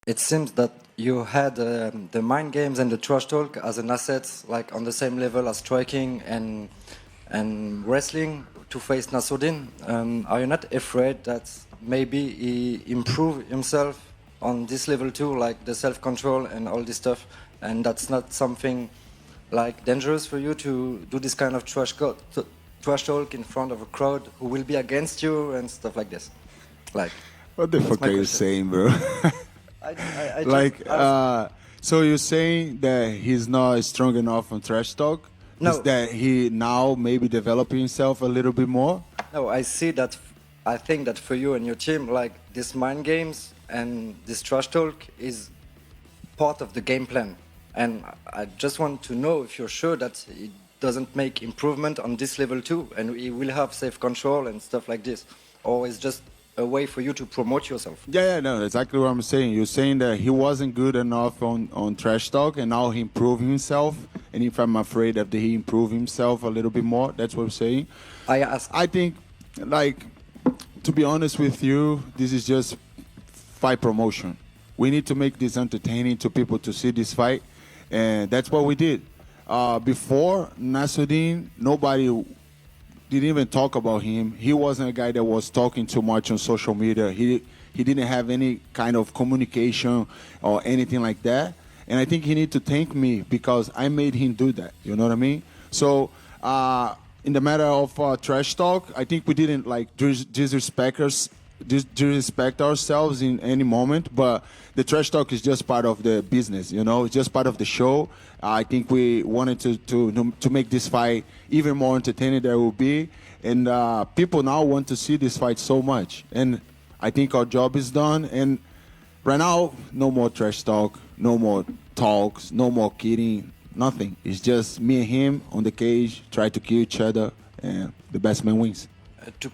It seems that you had the mind games and the trash talk as an asset, like on the same level as striking and wrestling to face Nassourdine. Are you not afraid that maybe he improved himself on this level too, like the self-control and all this stuff, and that's not something like dangerous for you to do this kind of trash talk in front of a crowd who will be against you and stuff like this? Like, what the fuck are you saying, bro? I like, so you're saying that he's not strong enough on trash talk? No. Is that he now maybe developing himself a little bit more? No, I think that for you and your team, like this mind games and this trash talk is part of the game plan. And I just want to know if you're sure that it doesn't make improvement on this level too, and he will have self-control and stuff like this, or it's just a way for you to promote yourself. Yeah, no, exactly what I'm saying. You're saying that he wasn't good enough on trash talk, and now he improved himself. And if I'm afraid that he improved himself a little bit more, that's what I'm saying. I think, like, to be honest with you, this is just fight promotion. We need to make this entertaining to people to see this fight, and that's what we did. Before Nassourdine, nobody didn't even talk about him. He wasn't a guy that was talking too much on social media. He didn't have any kind of communication or anything like that. And I think he need to thank me because I made him do that. You know what I mean? So in the matter of trash talk, I think we didn't like disrespect ourselves in any moment. But the trash talk is just part of the business. You know, it's just part of the show. I think we wanted to make this fight even more entertaining than it will be. And people now want to see this fight so much. And I think our job is done. And right now, no more trash talk, no more talks, no more kidding, nothing. It's just me and him on the cage, try to kill each other, and the best man wins. Two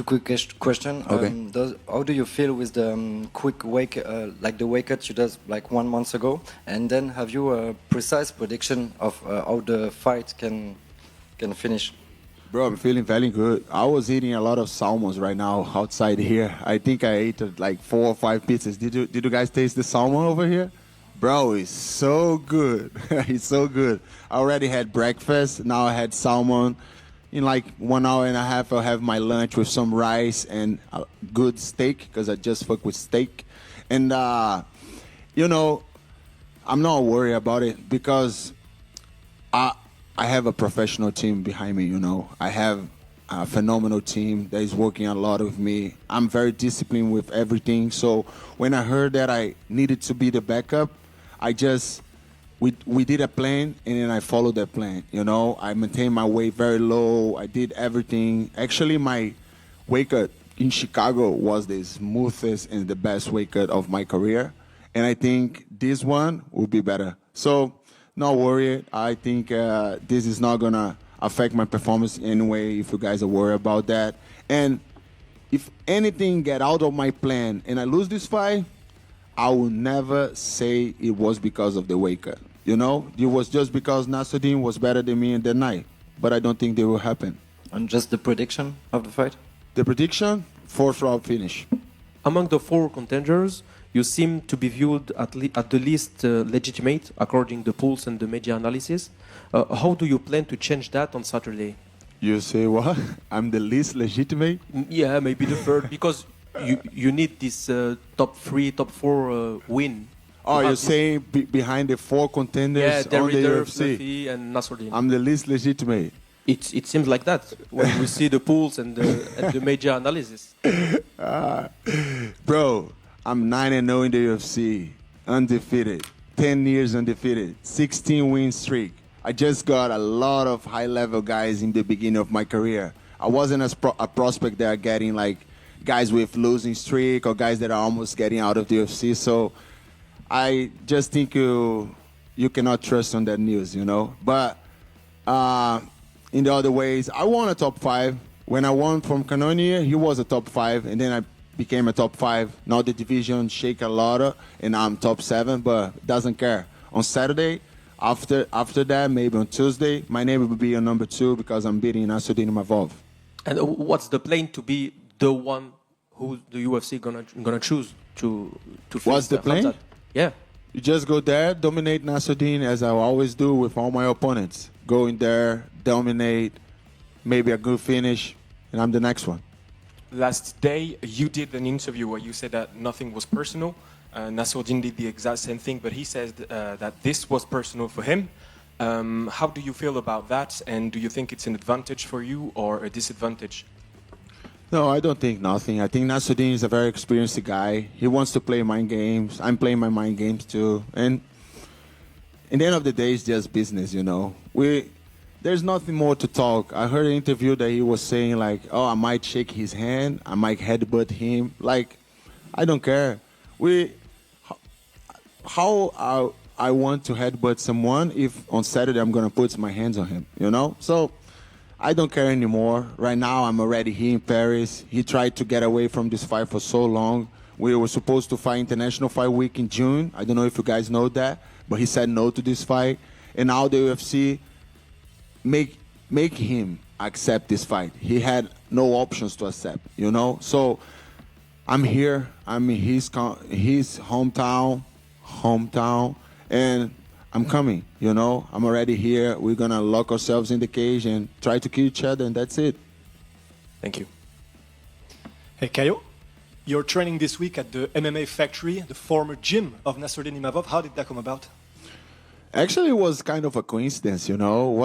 quick question. Okay. How do you feel with the quick like the wake cut you did like 1 month ago? And then have you a precise prediction of how the fight can finish? Bro, I'm feeling very good. I was eating a lot of salmons right now outside here. I think I ate like 4 or 5 pizzas. Did you guys taste the salmon over here? Bro, it's so good. It's so good. I already had breakfast. Now I had salmon. In like 1 hour and a half, I'll have my lunch with some rice and a good steak because I just fuck with steak. And, you know, I'm not worried about it because I have a professional team behind me, you know. I have a phenomenal team that is working a lot with me. I'm very disciplined with everything. So when I heard that I needed to be the backup, we did a plan, and then I followed that plan, you know. I maintained my weight very low. I did everything. Actually, my weight cut in Chicago was the smoothest and the best weight cut of my career. And I think this one will be better. So, not worried. I think this is not going to affect my performance anyway, if you guys are worried about that. And if anything get out of my plan and I lose this fight, I will never say it was because of the weight cut. You know, it was just because Nassourdine was better than me in that night. But I don't think they will happen. And just the prediction of the fight? The prediction, 4th round finish. Among the 4 contenders, you seem to be viewed at the least legitimate, according to the polls and the media analysis. How do you plan to change that on Saturday? You say what? I'm the least legitimate? Yeah, maybe the 3rd, because you need this top 3, top 4 win. Oh, you're saying behind the 4 contenders on the UFC? And Nassourdine. I'm the least legitimate. It seems like that when we see the polls and the media analysis. Bro, I'm 9-0 in the UFC, undefeated, 10 years undefeated, 16 win streak. I just got a lot of high-level guys in the beginning of my career. I wasn't a prospect that are getting like guys with losing streak or guys that are almost getting out of the UFC. So I just think you cannot trust on that news, you know. But in the other ways, I won a top 5. When I won from Cannonier, he was a top 5, and then I became a top 5. Now the division shake a lot, and I'm top 7, but doesn't care. On Saturday, after that, maybe on Tuesday, my name will be on number 2 because I'm beating Nassourdine Imavov. And what's the plan to be the one who the UFC gonna choose? to face What's the plan? Hamzat. Yeah. You just go there, dominate Nassourdine, as I always do with all my opponents. Go in there, dominate, maybe a good finish, and I'm the next one. Last day, you did an interview where you said that nothing was personal. Nassourdine did the exact same thing, but he says that this was personal for him. How do you feel about that? And do you think it's an advantage for you or a disadvantage? No, I don't think nothing. I think Nassourdine is a very experienced guy. He wants to play mind games. I'm playing my mind games too. And in the end of the day, it's just business, you know. There's nothing more to talk. I heard an interview that he was saying like, oh, I might shake his hand. I might headbutt him. Like, I don't care. How I want to headbutt someone if on Saturday I'm going to put my hands on him, you know? So I don't care anymore. Right now, I'm already here in Paris. He tried to get away from this fight for so long. We were supposed to fight International Fight Week in June. I don't know if you guys know that, but he said no to this fight. And now the UFC make him accept this fight. He had no options to accept, you know? So I'm here. I'm in his hometown, and I'm coming, you know. I'm already here. We're going to lock ourselves in the cage and try to kill each other, and that's it. Thank you. Hey, Caio, you're training this week at the MMA Factory, the former gym of Nassourdine Imavov. How did that come about? Actually, it was kind of a coincidence, you know. It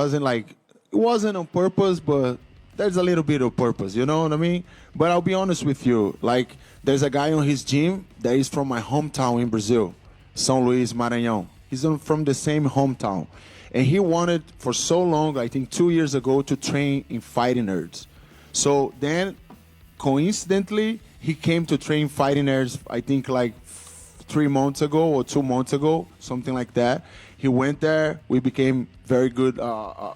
wasn't on purpose, but there's a little bit of purpose, you know what I mean? But I'll be honest with you. Like, there's a guy on his gym that is from my hometown in Brazil, São Luís, Maranhão. He's from the same hometown. And he wanted for so long, I think 2 years ago, to train in Fighting Nerds. So then, coincidentally, he came to train Fighting Nerds, I think like 3 months ago or 2 months ago, something like that. He went there. We became very good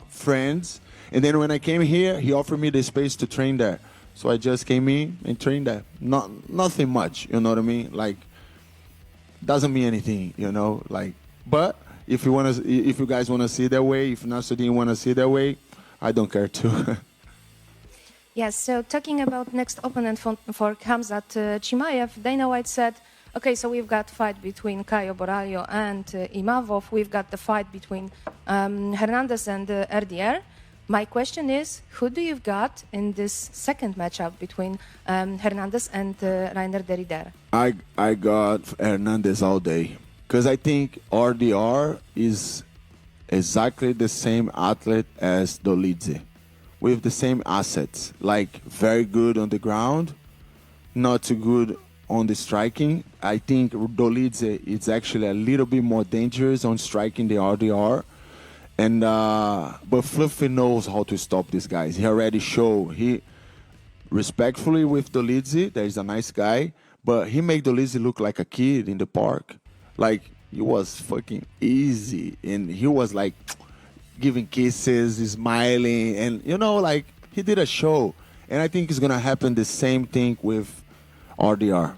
friends. And then when I came here, he offered me the space to train there. So I just came in and trained there. Nothing much, you know what I mean? Like, doesn't mean anything, you know? Like, but if you guys want to see that way, if Nassourdine want to see that way, I don't care too. Yes, so talking about next opponent for Khamzat Chimaev, Dana White said, okay, so we've got fight between Caio Borralho and Imavov. We've got the fight between Hernandez and RDR. My question is, who do you got in this second matchup between Hernandez and Reiner Derrider? I got Hernandez all day. Because I think RDR is exactly the same athlete as Dolidze, with the same assets, like very good on the ground, not too good on the striking. I think Dolidze is actually a little bit more dangerous on striking the RDR. And but Fluffy knows how to stop these guys. He already showed. He respectfully with Dolidze, that is a nice guy, but he made Dolidze look like a kid in the park. Like, it was fucking easy. And he was like giving kisses, smiling, and you know, like he did a show. And I think it's gonna happen the same thing with RDR.